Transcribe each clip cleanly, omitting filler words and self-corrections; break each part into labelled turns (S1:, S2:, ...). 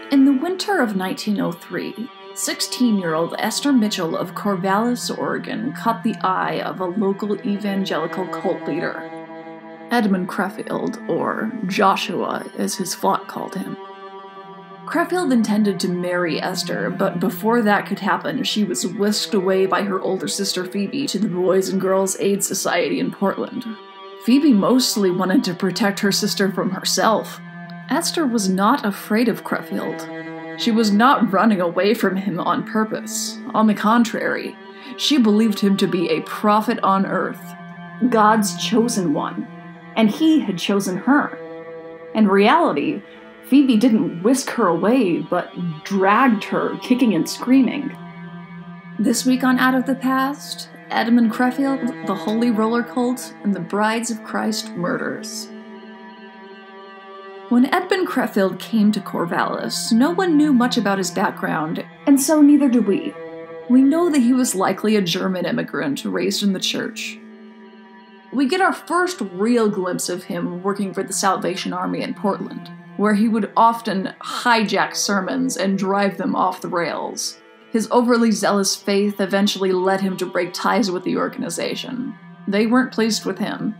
S1: In the winter of 1903, 16-year-old Esther Mitchell of Corvallis, Oregon, caught the eye of a local evangelical cult leader, Edmund Creffield, or Joshua as his flock called him. Creffield intended to marry Esther, but before that could happen, she was whisked away by her older sister Phoebe to the Boys and Girls Aid Society in Portland. Phoebe mostly wanted to protect her sister from herself. Esther was not afraid of Creffield. She was not running away from him on purpose. On the contrary, she believed him to be a prophet on earth, God's chosen one, and he had chosen her. In reality, Phoebe didn't whisk her away, but dragged her, kicking and screaming. This week on Out of the Past, Edmund Creffield, the Holy Roller Cult, and the Brides of Christ murders. When Edmund Creffield came to Corvallis, no one knew much about his background, and so neither do we. We know that he was likely a German immigrant raised in the church. We get our first real glimpse of him working for the Salvation Army in Portland, where he would often hijack sermons and drive them off the rails. His overly zealous faith eventually led him to break ties with the organization. They weren't pleased with him,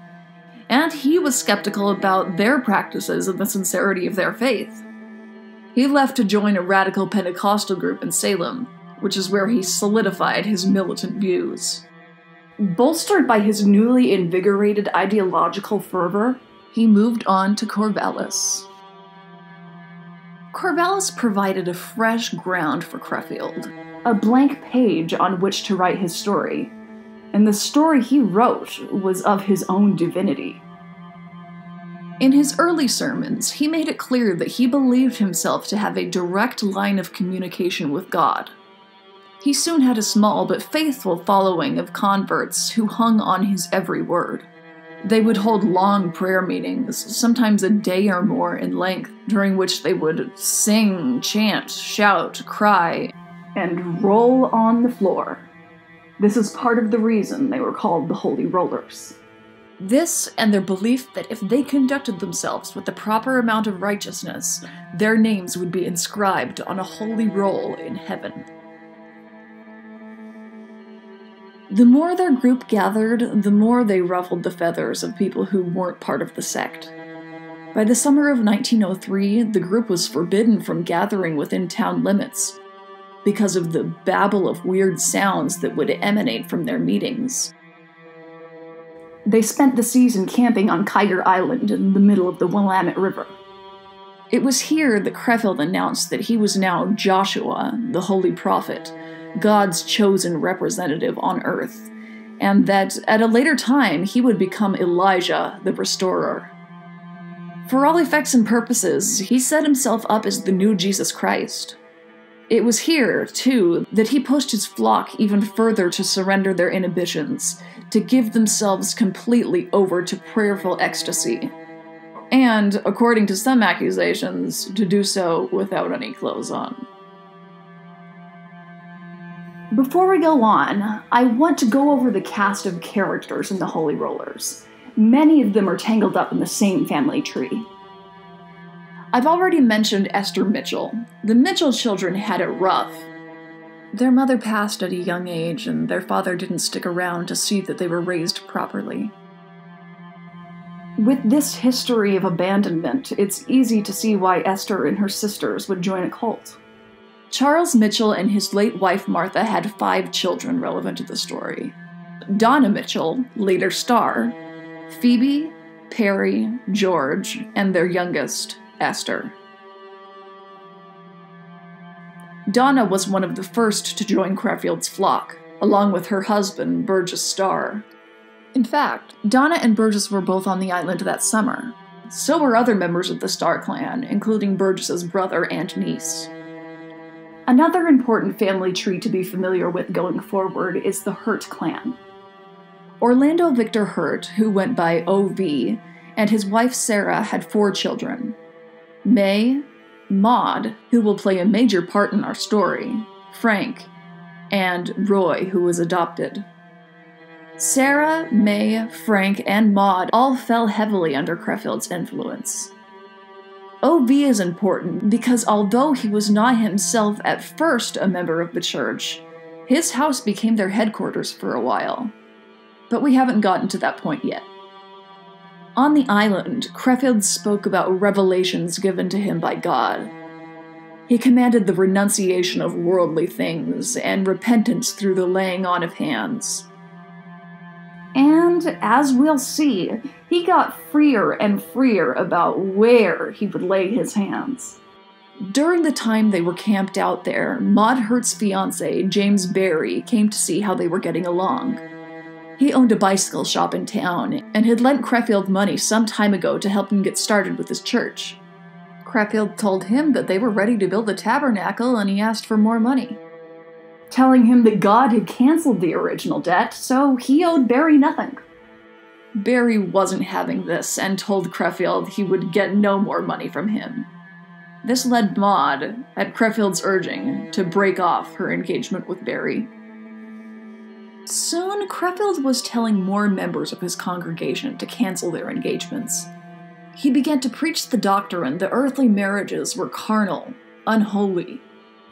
S1: and he was skeptical about their practices and the sincerity of their faith. He left to join a radical Pentecostal group in Salem, which is where he solidified his militant views. Bolstered by his newly invigorated ideological fervor, he moved on to Corvallis. Corvallis provided a fresh ground for Creffield, a blank page on which to write his story, and the story he wrote was of his own divinity. In his early sermons, he made it clear that he believed himself to have a direct line of communication with God. He soon had a small but faithful following of converts who hung on his every word. They would hold long prayer meetings, sometimes a day or more in length, during which they would sing, chant, shout, cry, and roll on the floor. This is part of the reason they were called the Holy Rollers. This, and their belief that if they conducted themselves with the proper amount of righteousness, their names would be inscribed on a holy roll in heaven. The more their group gathered, the more they ruffled the feathers of people who weren't part of the sect. By the summer of 1903, the group was forbidden from gathering within town limits because of the babble of weird sounds that would emanate from their meetings. They spent the season camping on Kiger Island in the middle of the Willamette River. It was here that Creffield announced that he was now Joshua, the holy prophet, God's chosen representative on earth, and that at a later time he would become Elijah, the restorer. For all effects and purposes, he set himself up as the new Jesus Christ. It was here, too, that he pushed his flock even further to surrender their inhibitions, to give themselves completely over to prayerful ecstasy, and, according to some accusations, to do so without any clothes on. Before we go on, I want to go over the cast of characters in the Holy Rollers. Many of them are tangled up in the same family tree. I've already mentioned Esther Mitchell. The Mitchell children had it rough. Their mother passed at a young age, and their father didn't stick around to see that they were raised properly. With this history of abandonment, it's easy to see why Esther and her sisters would join a cult. Charles Mitchell and his late wife Martha had 5 children relevant to the story. Donna Mitchell, later star, Phoebe, Perry, George, and their youngest, Esther. Donna was one of the first to join Creffield's flock, along with her husband, Burgess Starr. In fact, Donna and Burgess were both on the island that summer. So were other members of the Starr clan, including Burgess's brother and niece. Another important family tree to be familiar with going forward is the Hurt clan. Orlando Victor Hurt, who went by O.V., and his wife Sarah had 4 children. May, Maud, who will play a major part in our story, Frank, and Roy, who was adopted. Sarah, May, Frank, and Maud all fell heavily under Creffield's influence. OV is important because although he was not himself at first a member of the church, his house became their headquarters for a while. But we haven't gotten to that point yet. On the island, Creffield spoke about revelations given to him by God. He commanded the renunciation of worldly things and repentance through the laying on of hands. And, as we'll see, he got freer and freer about where he would lay his hands. During the time they were camped out there, Maud Hurt's fiancé, James Barry, came to see how they were getting along. He owned a bicycle shop in town, and had lent Creffield money some time ago to help him get started with his church. Creffield told him that they were ready to build a tabernacle, and he asked for more money, telling him that God had canceled the original debt, so he owed Barry nothing. Barry wasn't having this, and told Creffield he would get no more money from him. This led Maud, at Creffield's urging, to break off her engagement with Barry. Soon, Creffield was telling more members of his congregation to cancel their engagements. He began to preach the doctrine that earthly marriages were carnal, unholy.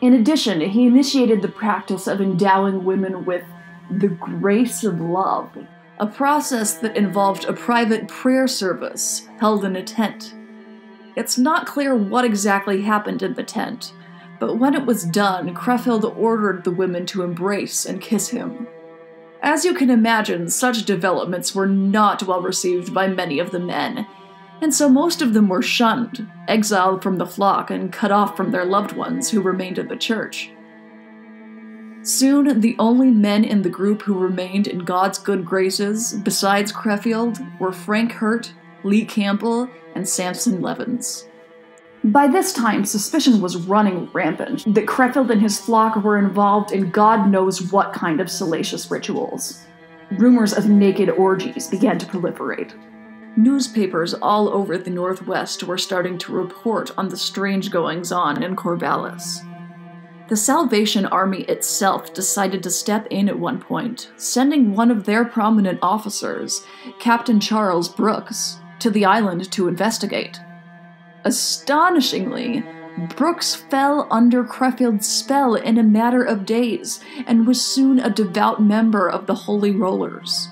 S1: In addition, he initiated the practice of endowing women with the grace of love, a process that involved a private prayer service held in a tent. It's not clear what exactly happened in the tent, but when it was done, Creffield ordered the women to embrace and kiss him. As you can imagine, such developments were not well received by many of the men, and so most of them were shunned, exiled from the flock, and cut off from their loved ones who remained in the church. Soon, the only men in the group who remained in God's good graces, besides Creffield, were Frank Hurt, Lee Campbell, and Samson Levins. By this time, suspicion was running rampant that Creffield and his flock were involved in God knows what kind of salacious rituals. Rumors of naked orgies began to proliferate. Newspapers all over the Northwest were starting to report on the strange goings-on in Corvallis. The Salvation Army itself decided to step in at one point, sending one of their prominent officers, Captain Charles Brooks, to the island to investigate. Astonishingly, Brooks fell under Creffield's spell in a matter of days, and was soon a devout member of the Holy Rollers.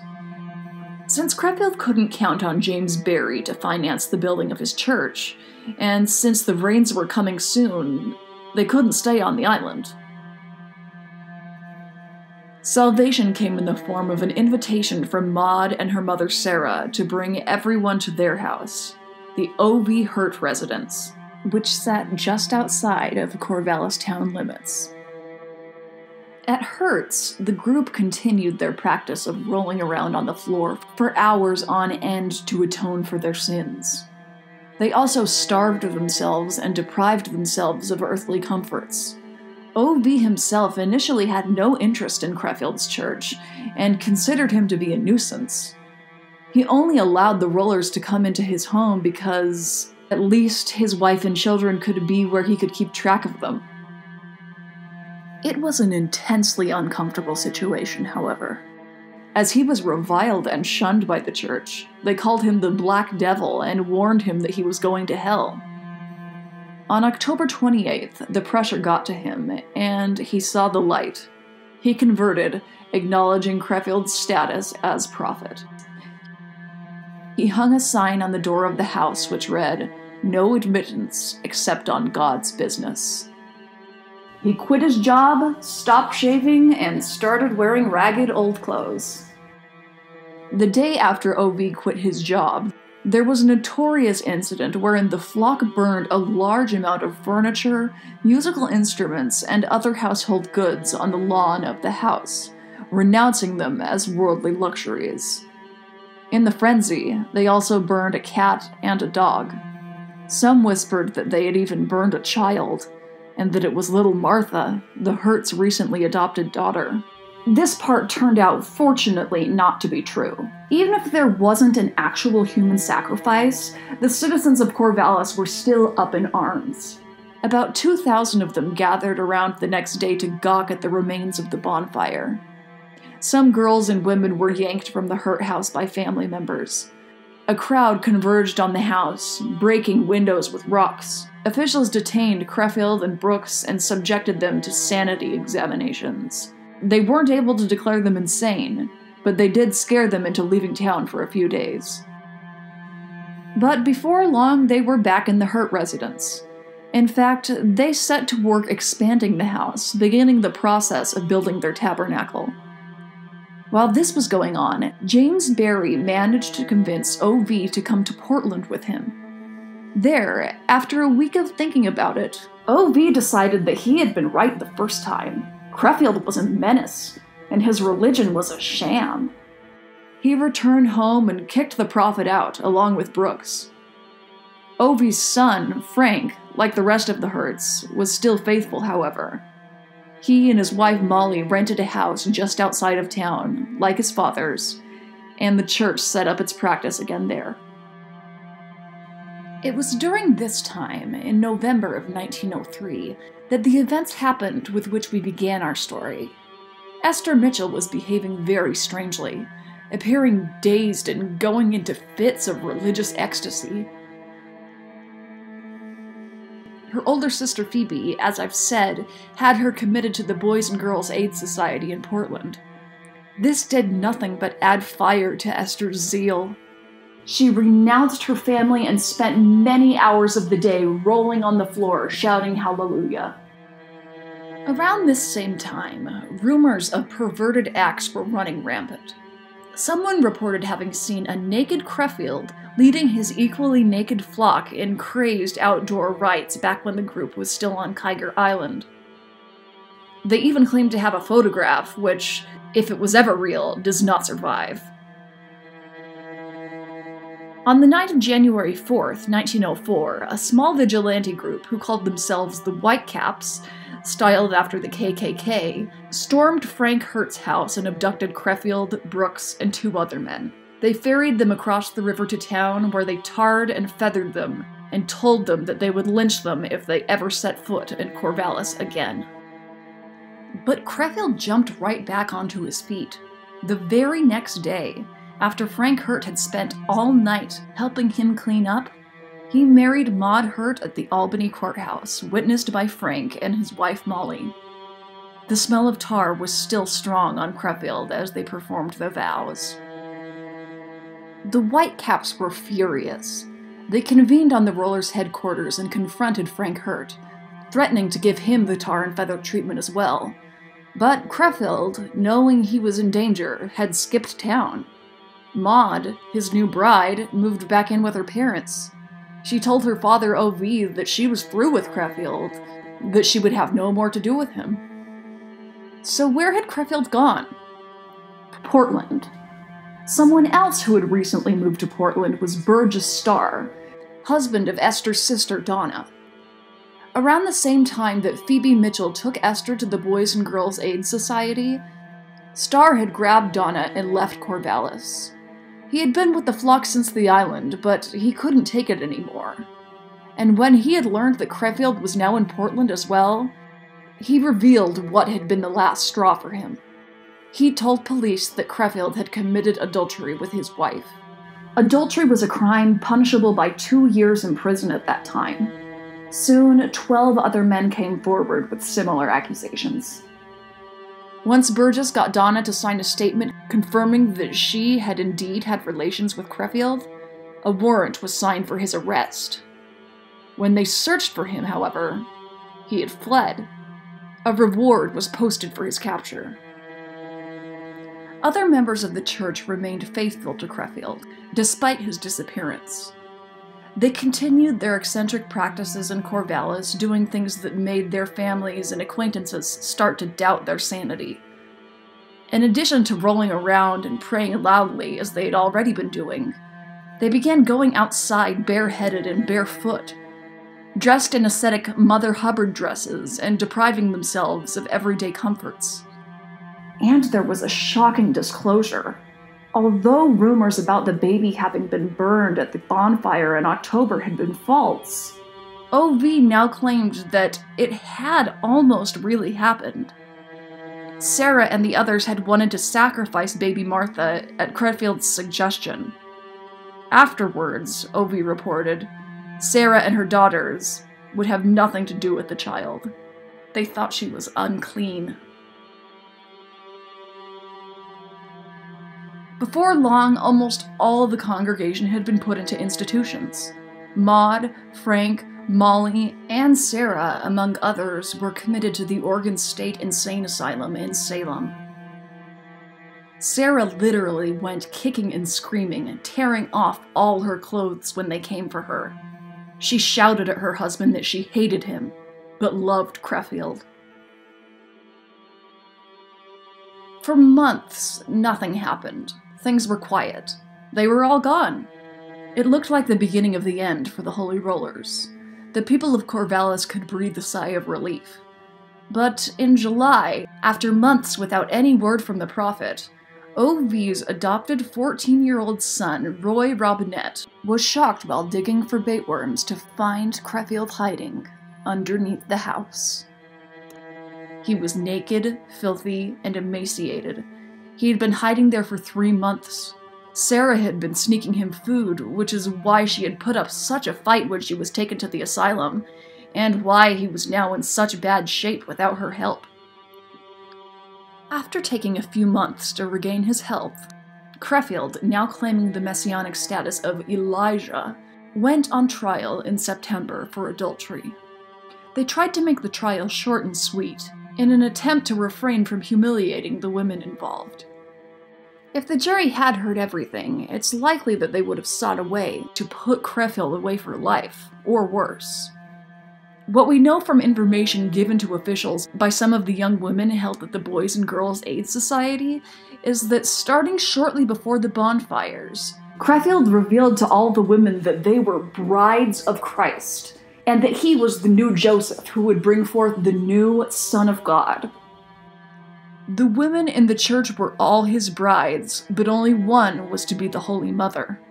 S1: Since Creffield couldn't count on James Barry to finance the building of his church, and since the rains were coming soon, they couldn't stay on the island. Salvation came in the form of an invitation from Maud and her mother Sarah to bring everyone to their house, the O.V. Hurt residence, which sat just outside of Corvallis town limits. At Hurt's, the group continued their practice of rolling around on the floor for hours on end to atone for their sins. They also starved themselves and deprived themselves of earthly comforts. O.V. himself initially had no interest in Creffield's church, and considered him to be a nuisance. He only allowed the rollers to come into his home because, at least, his wife and children could be where he could keep track of them. It was an intensely uncomfortable situation, however. As he was reviled and shunned by the church, they called him the Black Devil and warned him that he was going to hell. On October 28th, the pressure got to him, and he saw the light. He converted, acknowledging Creffield's status as prophet. He hung a sign on the door of the house which read, "No admittance except on God's business." He quit his job, stopped shaving, and started wearing ragged old clothes. The day after O.V. quit his job, there was a notorious incident wherein the flock burned a large amount of furniture, musical instruments, and other household goods on the lawn of the house, renouncing them as worldly luxuries. In the frenzy, they also burned a cat and a dog. Some whispered that they had even burned a child, and that it was little Martha, the Hurts' recently adopted daughter. This part turned out, fortunately, not to be true. Even if there wasn't an actual human sacrifice, the citizens of Corvallis were still up in arms. About 2,000 of them gathered around the next day to gawk at the remains of the bonfire. Some girls and women were yanked from the Hurt house by family members. A crowd converged on the house, breaking windows with rocks. Officials detained Creffield and Brooks and subjected them to sanity examinations. They weren't able to declare them insane, but they did scare them into leaving town for a few days. But before long, they were back in the Hurt residence. In fact, they set to work expanding the house, beginning the process of building their tabernacle. While this was going on, James Barry managed to convince O.V. to come to Portland with him. There, after a week of thinking about it, O.V. decided that he had been right the first time. Creffield was a menace, and his religion was a sham. He returned home and kicked the prophet out, along with Brooks. O.V.'s son, Frank, like the rest of the Hurts, was still faithful, however. He and his wife Molly rented a house just outside of town, like his father's, and the church set up its practice again there. It was during this time, in November of 1903, that the events happened with which we began our story. Esther Mitchell was behaving very strangely, appearing dazed and going into fits of religious ecstasy. Her older sister Phoebe, as I've said, had her committed to the Boys and Girls Aid Society in Portland. This did nothing but add fire to Esther's zeal. She renounced her family and spent many hours of the day rolling on the floor, shouting hallelujah. Around this same time, rumors of perverted acts were running rampant. Someone reported having seen a naked Creffield leading his equally naked flock in crazed outdoor rites back when the group was still on Kiger Island. They even claimed to have a photograph, which, if it was ever real, does not survive. On the night of January 4th, 1904, a small vigilante group who called themselves the Whitecaps, styled after the KKK, stormed Frank Hurt's house and abducted Creffield, Brooks, and 2 other men. They ferried them across the river to town, where they tarred and feathered them, and told them that they would lynch them if they ever set foot in Corvallis again. But Creffield jumped right back onto his feet. The very next day, after Frank Hurt had spent all night helping him clean up, he married Maud Hurt at the Albany courthouse, witnessed by Frank and his wife Molly. The smell of tar was still strong on Creffield as they performed their vows. The Whitecaps were furious. They convened on the Rollers' headquarters and confronted Frank Hurt, threatening to give him the tar and feather treatment as well. But Creffield, knowing he was in danger, had skipped town. Maud, his new bride, moved back in with her parents. She told her father O.V. that she was through with Creffield, that she would have no more to do with him. So where had Creffield gone? Portland. Someone else who had recently moved to Portland was Burgess Starr, husband of Esther's sister Donna. Around the same time that Phoebe Mitchell took Esther to the Boys and Girls Aid Society, Starr had grabbed Donna and left Corvallis. He had been with the flock since the island, but he couldn't take it anymore. And when he had learned that Creffield was now in Portland as well, he revealed what had been the last straw for him. He told police that Creffield had committed adultery with his wife. Adultery was a crime punishable by 2 years in prison at that time. Soon, 12 other men came forward with similar accusations. Once Burgess got Donna to sign a statement confirming that she had indeed had relations with Creffield, a warrant was signed for his arrest. When they searched for him, however, he had fled. A reward was posted for his capture. Other members of the church remained faithful to Creffield, despite his disappearance. They continued their eccentric practices in Corvallis, doing things that made their families and acquaintances start to doubt their sanity. In addition to rolling around and praying loudly, as they had already been doing, they began going outside bareheaded and barefoot, dressed in ascetic Mother Hubbard dresses and depriving themselves of everyday comforts. And there was a shocking disclosure. Although rumors about the baby having been burned at the bonfire in October had been false, O.V. now claimed that it had almost really happened. Sarah and the others had wanted to sacrifice baby Martha at Creffield's suggestion. Afterwards, Ovi reported, Sarah and her daughters would have nothing to do with the child. They thought she was unclean. Before long, almost all of the congregation had been put into institutions. Maud, Frank, Molly, and Sarah, among others, were committed to the Oregon State Insane Asylum in Salem. Sarah literally went kicking and screaming and tearing off all her clothes when they came for her. She shouted at her husband that she hated him, but loved Creffield. For months, nothing happened. Things were quiet. They were all gone. It looked like the beginning of the end for the Holy Rollers. The people of Corvallis could breathe a sigh of relief. But in July, after months without any word from the prophet, O.V.'s adopted 14-year-old son, Roy Robinette, was shocked while digging for baitworms to find Creffield hiding underneath the house. He was naked, filthy, and emaciated. He had been hiding there for 3 months. Sarah had been sneaking him food, which is why she had put up such a fight when she was taken to the asylum, and why he was now in such bad shape without her help. After taking a few months to regain his health, Creffield, now claiming the messianic status of Elijah, went on trial in September for adultery. They tried to make the trial short and sweet, in an attempt to refrain from humiliating the women involved. If the jury had heard everything, it's likely that they would have sought a way to put Creffield away for life, or worse. What we know from information given to officials by some of the young women held at the Boys and Girls Aid Society is that starting shortly before the bonfires, Creffield revealed to all the women that they were brides of Christ, and that he was the new Joseph who would bring forth the new Son of God. The women in the church were all his brides, but only one was to be the Holy Mother.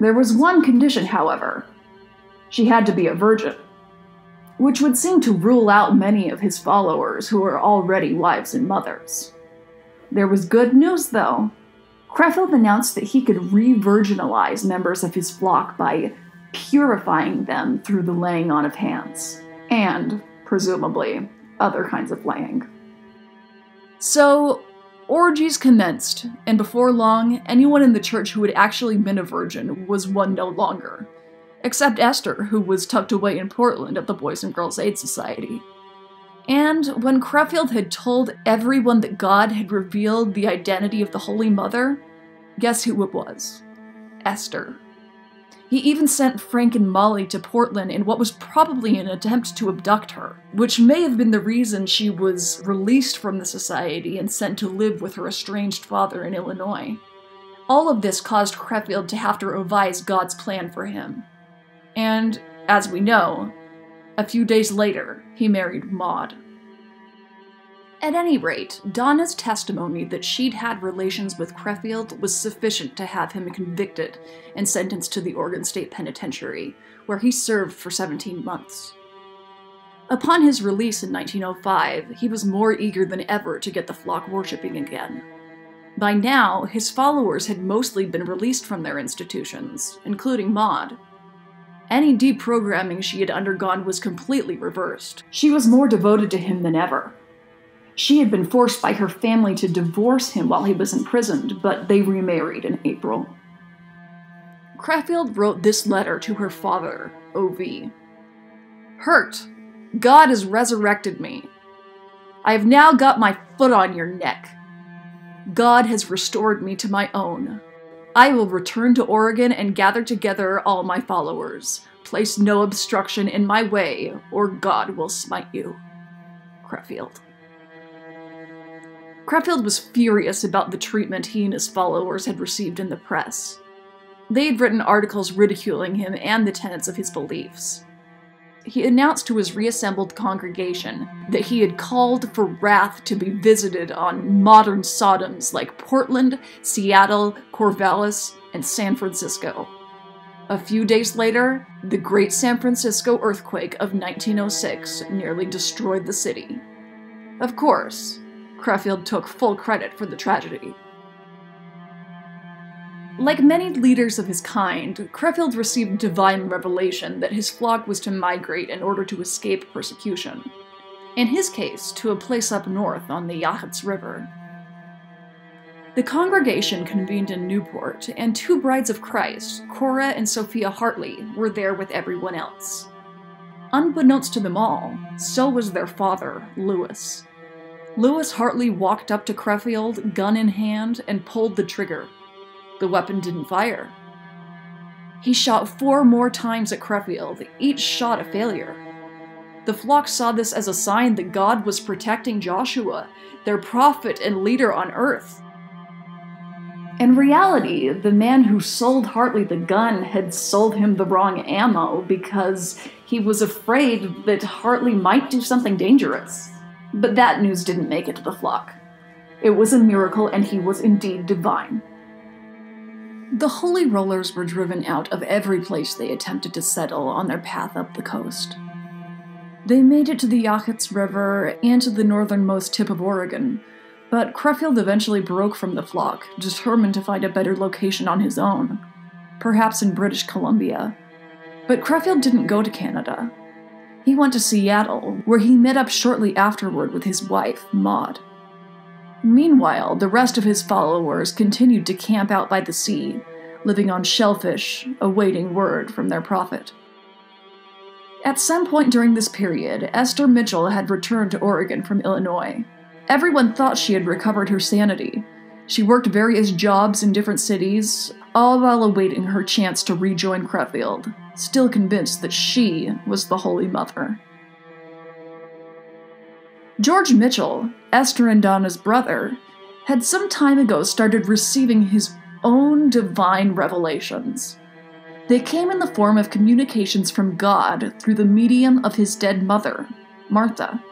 S1: There was one condition, however. She had to be a virgin, which would seem to rule out many of his followers who were already wives and mothers. There was good news, though. Creffield announced that he could re-virginalize members of his flock by purifying them through the laying on of hands, and, presumably, other kinds of laying. So, orgies commenced, and before long, anyone in the church who had actually been a virgin was one no longer, except Esther, who was tucked away in Portland at the Boys and Girls Aid Society. And when Creffield had told everyone that God had revealed the identity of the Holy Mother, guess who it was? Esther. He even sent Frank and Molly to Portland in what was probably an attempt to abduct her, which may have been the reason she was released from the society and sent to live with her estranged father in Illinois. All of this caused Creffield to have to revise God's plan for him. And, as we know, a few days later, he married Maud. At any rate, Donna's testimony that she'd had relations with Creffield was sufficient to have him convicted and sentenced to the Oregon State Penitentiary, where he served for 17 months. Upon his release in 1905, he was more eager than ever to get the flock worshipping again. By now, his followers had mostly been released from their institutions, including Maud. Any deprogramming she had undergone was completely reversed. She was more devoted to him than ever. She had been forced by her family to divorce him while he was imprisoned, but they remarried in April. Creffield wrote this letter to her father, O.V. "Hurt, God has resurrected me. I have now got my foot on your neck. God has restored me to my own. I will return to Oregon and gather together all my followers. Place no obstruction in my way, or God will smite you. Creffield." Creffield was furious about the treatment he and his followers had received in the press. They had written articles ridiculing him and the tenets of his beliefs. He announced to his reassembled congregation that he had called for wrath to be visited on modern Sodoms like Portland, Seattle, Corvallis, and San Francisco. A few days later, the Great San Francisco earthquake of 1906 nearly destroyed the city. Of course, Creffield took full credit for the tragedy. Like many leaders of his kind, Creffield received divine revelation that his flock was to migrate in order to escape persecution. In his case, to a place up north on the Yachts River. The congregation convened in Newport, and two brides of Christ, Cora and Sophia Hartley, were there with everyone else. Unbeknownst to them all, so was their father, Lewis. Lewis Hartley walked up to Creffield, gun in hand, and pulled the trigger. The weapon didn't fire. He shot 4 more times at Creffield, each shot a failure. The flock saw this as a sign that God was protecting Joshua, their prophet and leader on earth. In reality, the man who sold Hartley the gun had sold him the wrong ammo because he was afraid that Hartley might do something dangerous. But that news didn't make it to the flock. It was a miracle, and he was indeed divine. The Holy Rollers were driven out of every place they attempted to settle on their path up the coast. They made it to the Yachts River and to the northernmost tip of Oregon, but Creffield eventually broke from the flock, determined to find a better location on his own, perhaps in British Columbia. But Creffield didn't go to Canada. He went to Seattle, where he met up shortly afterward with his wife, Maud. Meanwhile, the rest of his followers continued to camp out by the sea, living on shellfish, awaiting word from their prophet. At some point during this period, Esther Mitchell had returned to Oregon from Illinois. Everyone thought she had recovered her sanity. She worked various jobs in different cities, all while awaiting her chance to rejoin Creffield, still convinced that she was the Holy Mother. George Mitchell, Esther and Donna's brother, had some time ago started receiving his own divine revelations. They came in the form of communications from God through the medium of his dead mother, Martha.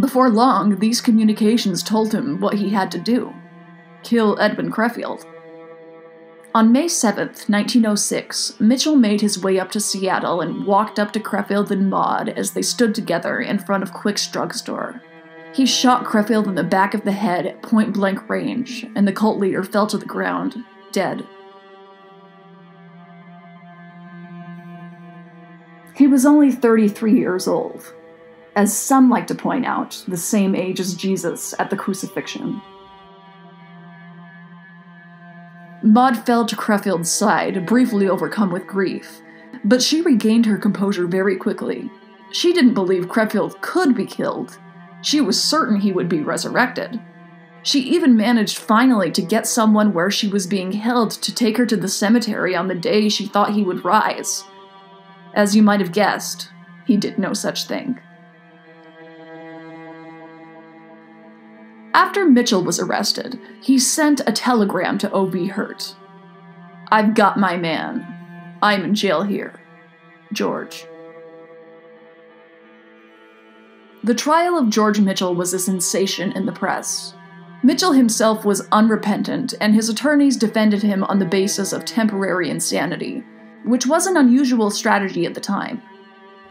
S1: Before long, these communications told him what he had to do: kill Edmund Creffield. On May 7th, 1906, Mitchell made his way up to Seattle and walked up to Creffield and Maud as they stood together in front of Quick's drugstore. He shot Creffield in the back of the head at point-blank range, and the cult leader fell to the ground, dead. He was only 33 years old, as some like to point out, the same age as Jesus at the crucifixion. Maud fell to Creffield's side, briefly overcome with grief, but she regained her composure very quickly. She didn't believe Creffield could be killed. She was certain he would be resurrected. She even managed finally to get someone where she was being held to take her to the cemetery on the day she thought he would rise. As you might have guessed, he did no such thing. After Mitchell was arrested, he sent a telegram to O.V. Hurt. "I've got my man. I'm in jail here. George." The trial of George Mitchell was a sensation in the press. Mitchell himself was unrepentant, and his attorneys defended him on the basis of temporary insanity, which was an unusual strategy at the time.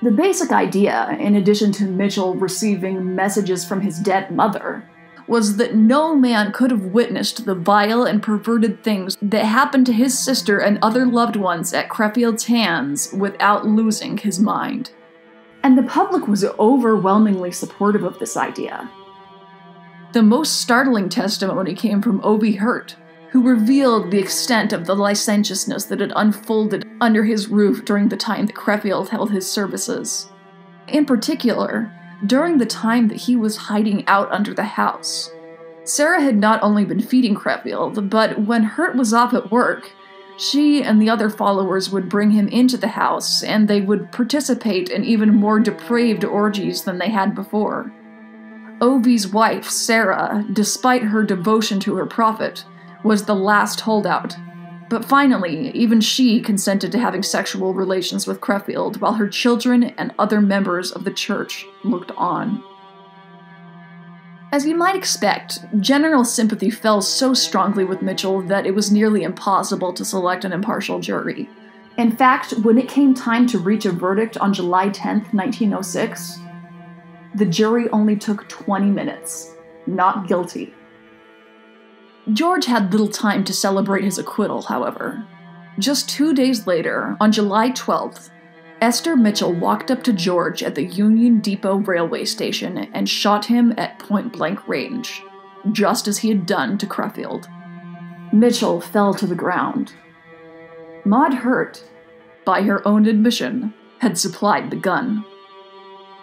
S1: The basic idea, in addition to Mitchell receiving messages from his dead mother, was that no man could have witnessed the vile and perverted things that happened to his sister and other loved ones at Creffield's hands without losing his mind. And the public was overwhelmingly supportive of this idea. The most startling testimony came from O.V. Hurt, who revealed the extent of the licentiousness that had unfolded under his roof during the time that Creffield held his services. In particular, during the time that he was hiding out under the house. Sarah had not only been feeding Creffield, but when Hurt was off at work, she and the other followers would bring him into the house, and they would participate in even more depraved orgies than they had before. O.V.'s wife, Sarah, despite her devotion to her prophet, was the last holdout. But finally, even she consented to having sexual relations with Creffield while her children and other members of the church looked on. As you might expect, general sympathy fell so strongly with Mitchell that it was nearly impossible to select an impartial jury. In fact, when it came time to reach a verdict on July 10, 1906, the jury only took 20 minutes. Not guilty. George had little time to celebrate his acquittal, however. Just 2 days later, on July 12th, Esther Mitchell walked up to George at the Union Depot railway station and shot him at point-blank range, just as he had done to Creffield. Mitchell fell to the ground. Maud Hurt, by her own admission, had supplied the gun.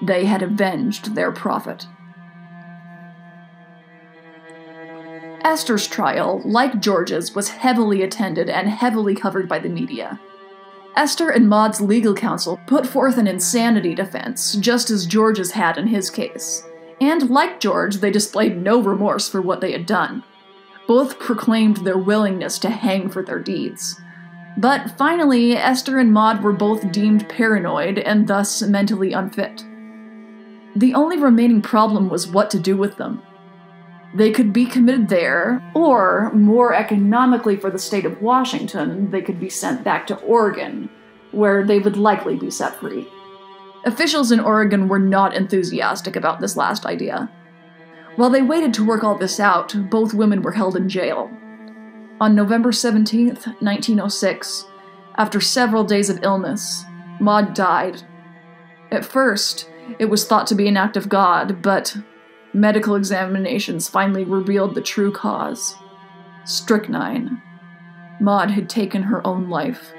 S1: They had avenged their prophet. Esther's trial, like George's, was heavily attended and heavily covered by the media. Esther and Maud's legal counsel put forth an insanity defense, just as George's had in his case. And like George, they displayed no remorse for what they had done. Both proclaimed their willingness to hang for their deeds. But finally, Esther and Maud were both deemed paranoid and thus mentally unfit. The only remaining problem was what to do with them. They could be committed there, or, more economically for the state of Washington, they could be sent back to Oregon, where they would likely be set free. Officials in Oregon were not enthusiastic about this last idea. While they waited to work all this out, both women were held in jail. On November 17th, 1906, after several days of illness, Maud died. At first, it was thought to be an act of God, but medical examinations finally revealed the true cause: strychnine. Maud had taken her own life.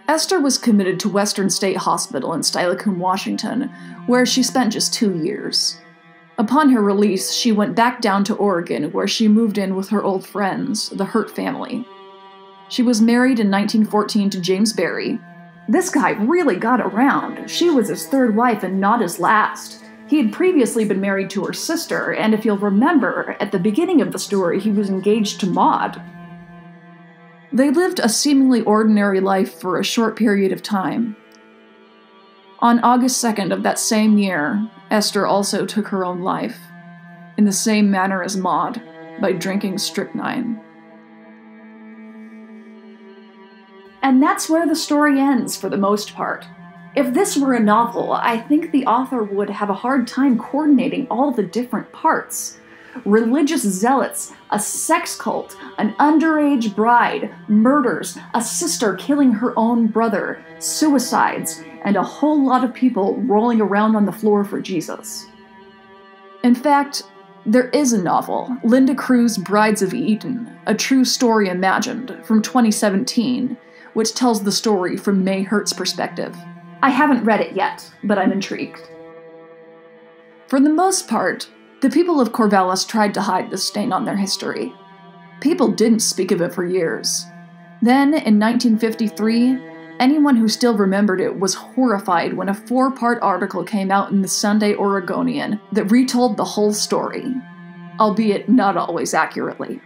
S1: Esther was committed to Western State Hospital in Steilacoom, Washington, where she spent just 2 years. Upon her release, she went back down to Oregon, where she moved in with her old friends, the Hurt family. She was married in 1914 to James Barry. This guy really got around. She was his third wife and not his last. He had previously been married to her sister, and if you'll remember, at the beginning of the story, he was engaged to Maud. They lived a seemingly ordinary life for a short period of time. On August 2nd of that same year, Esther also took her own life, in the same manner as Maud, by drinking strychnine. And that's where the story ends for the most part. If this were a novel, I think the author would have a hard time coordinating all the different parts. Religious zealots, a sex cult, an underage bride, murders, a sister killing her own brother, suicides, and a whole lot of people rolling around on the floor for Jesus. In fact, there is a novel, Linda Crew's Brides of Eden, a true story imagined, from 2017, which tells the story from May Hurt's perspective. I haven't read it yet, but I'm intrigued. For the most part, the people of Corvallis tried to hide this stain on their history. People didn't speak of it for years. Then, in 1953, anyone who still remembered it was horrified when a 4-part article came out in the Sunday Oregonian that retold the whole story, albeit not always accurately.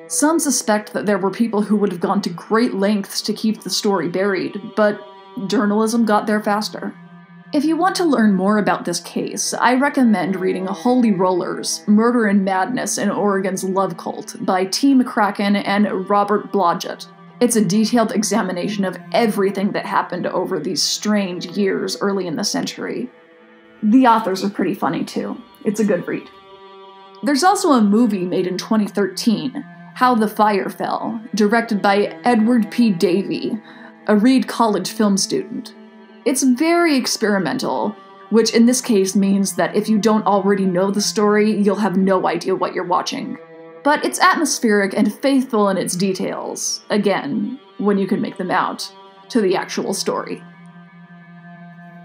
S1: Some suspect that there were people who would have gone to great lengths to keep the story buried, but journalism got there faster. If you want to learn more about this case, I recommend reading Holy Rollers, Murder and Madness in Oregon's Love Cult by T. McCracken and Robert Blodgett. It's a detailed examination of everything that happened over these strange years early in the century. The authors are pretty funny too. It's a good read. There's also a movie made in 2013, How the Fire Fell, directed by Edward P. Davey, a Reed College film student. It's very experimental, which in this case means that if you don't already know the story, you'll have no idea what you're watching. But it's atmospheric and faithful in its details, again, when you can make them out, to the actual story.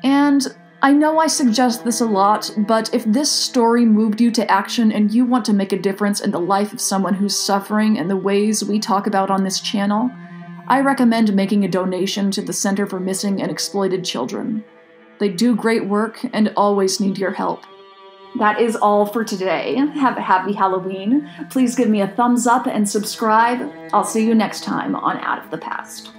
S1: And I know I suggest this a lot, but if this story moved you to action and you want to make a difference in the life of someone who's suffering in the ways we talk about on this channel, I recommend making a donation to the Center for Missing and Exploited Children. They do great work and always need your help. That is all for today. Have a happy Halloween. Please give me a thumbs up and subscribe. I'll see you next time on Out of the Past.